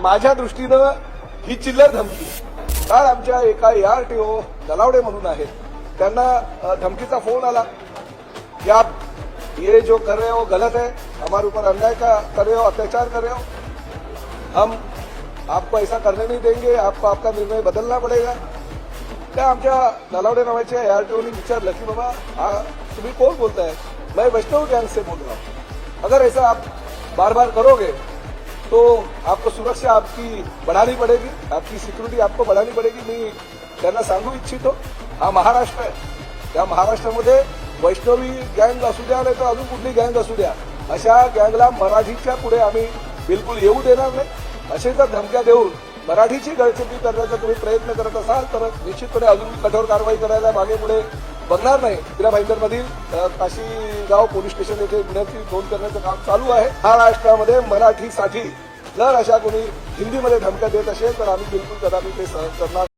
माझ्या दृष्टीनं ही चिल्लर धमकी. काल आमच्या एका ARTO नलावडे म्हणून आहेत, त्यांना धमकीचा फोन आला कि आप ये जो कर रहे हो गलत है, हमारे ऊपर अन्याय का कर रहे हो, अत्याचार कर रहे हो, हम आपको ऐसा करने नहीं देंगे, आपको आपका निर्णय बदलना पड़ेगा. त्या आमच्या नलावडे नावाच्या ARTOनी विचारलं की बाबा तुम्ही कोण बोलताय? मैं वैष्णव गैंग से बोल रहा हूं. अगर ऐसा आप बार बार करोगे तो आपको सुरक्षा आपकी बढ़ानी पड़ेगी, आपकी सिक्युरिटी आपको बढ़ानी पड़ेगी. मी त्यांना सांगू इच्छितो, हा महाराष्ट्र आहे. त्या महाराष्ट्रामध्ये वैष्णवी गँग असू द्या नाही तर अजून कुठली गँग असू द्या, अशा गँगला मराठीच्या पुढे आम्ही बिलकुल येऊ देणार नाही. असे जर धमक्या देऊन मराठीची गळचेपी करण्याचा तुम्ही प्रयत्न करत असाल तर निश्चितपणे अजून कठोर कारवाई करायला मागे पुढे बघणार नाही. तिला भाईंदरमधील काशीगाव पोलीस स्टेशन येथे गुन्ह्याची नोंद करण्याचं काम चालू आहे. महाराष्ट्रामध्ये मराठीसाठी जर अशा कोणी हिंदीमध्ये धमक्या देत असेल तर आम्ही बिलकुल कदापि ते सहन करणार